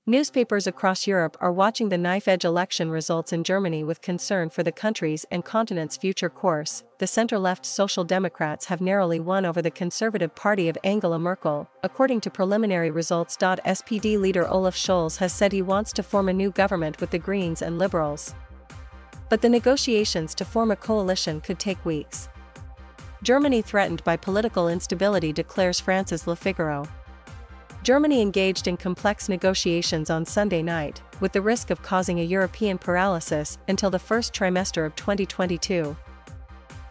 Newspapers across Europe are watching the knife-edge election results in Germany with concern for the country's and continent's future course. The center-left Social Democrats have narrowly won over the Conservative Party of Angela Merkel, according to preliminary results. SPD leader Olaf Scholz has said he wants to form a new government with the Greens and Liberals. But the negotiations to form a coalition could take weeks. Germany threatened by political instability, declares France's Le Figaro. Germany engaged in complex negotiations on Sunday night, with the risk of causing a European paralysis until the first trimester of 2022.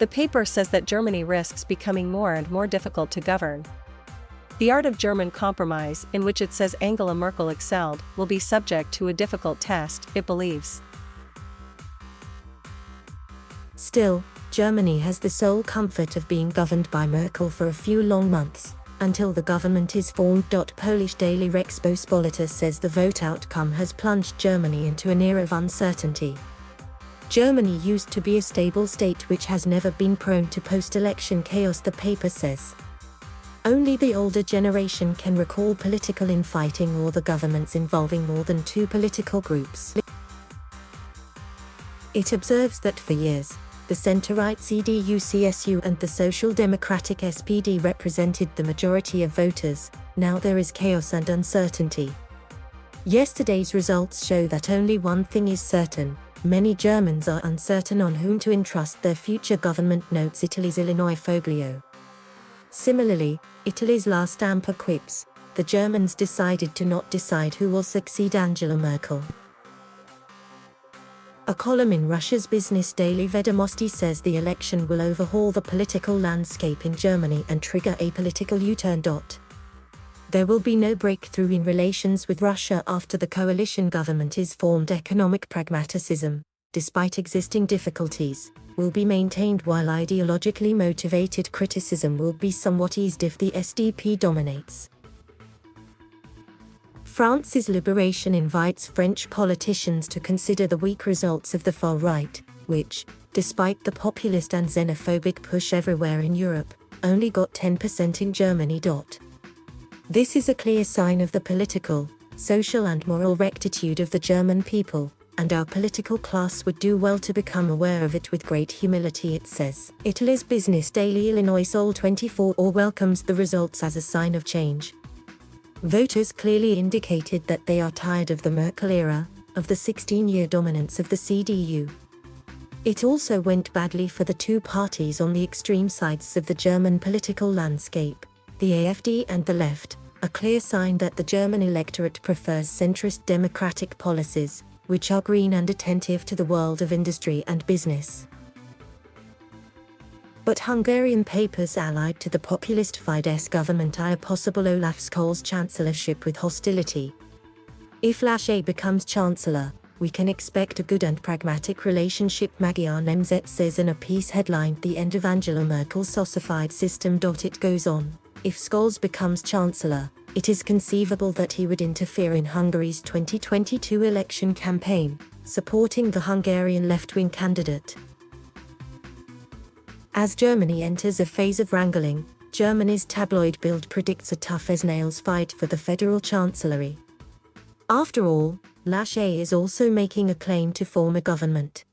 The paper says that Germany risks becoming more and more difficult to govern. The art of German compromise, in which it says Angela Merkel excelled, will be subject to a difficult test, it believes. Still, Germany has the sole comfort of being governed by Merkel for a few long months, until the government is formed. Polish daily results.SPD says the vote outcome has plunged Germany into an era of uncertainty. Germany used to be a stable state which has never been prone to post-election chaos, the paper says. Only the older generation can recall political infighting or the governments involving more than two political groups. It observes that for years, the centre-right CDU-CSU and the Social Democratic SPD represented the majority of voters. Now there is chaos and uncertainty. Yesterday's results show that only one thing is certain: many Germans are uncertain on whom to entrust their future government, notes Italy's Illinois Foglio. Similarly, Italy's La Stampa quips, the Germans decided to not decide who will succeed Angela Merkel. A column in Russia's business daily Vedomosti says the election will overhaul the political landscape in Germany and trigger a political U-turn. There will be no breakthrough in relations with Russia after the coalition government is formed. Economic pragmatism, despite existing difficulties, will be maintained, while ideologically motivated criticism will be somewhat eased if the SDP dominates. France's Liberation invites French politicians to consider the weak results of the far right, which, despite the populist and xenophobic push everywhere in Europe, only got 10% in Germany. This is a clear sign of the political, social and moral rectitude of the German people, and our political class would do well to become aware of it with great humility, it says. Italy's business daily Illinois Sol 24 welcomes the results as a sign of change. Voters clearly indicated that they are tired of the Merkel era, of the 16-year dominance of the CDU. It also went badly for the two parties on the extreme sides of the German political landscape, the AfD and the left, a clear sign that the German electorate prefers centrist democratic policies, which are green and attentive to the world of industry and business. But Hungarian papers allied to the populist Fidesz government eye a possible Olaf Scholz chancellorship with hostility. If Laschet becomes chancellor, we can expect a good and pragmatic relationship, Magyar Nemzet says in a piece headlined "The End of Angela Merkel's Sossified System." It goes on, if Scholz becomes chancellor, it is conceivable that he would interfere in Hungary's 2022 election campaign, supporting the Hungarian left-wing candidate. As Germany enters a phase of wrangling, Germany's tabloid Bild predicts a tough-as-nails fight for the federal chancellery. After all, Laschet is also making a claim to form a government.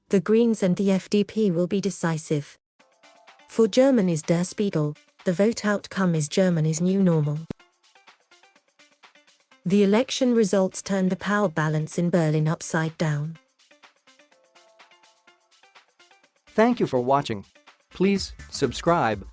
The Greens and the FDP will be decisive. For Germany's Der Spiegel, the vote outcome is Germany's new normal. The election results turn the power balance in Berlin upside down. Thank you for watching. Please subscribe.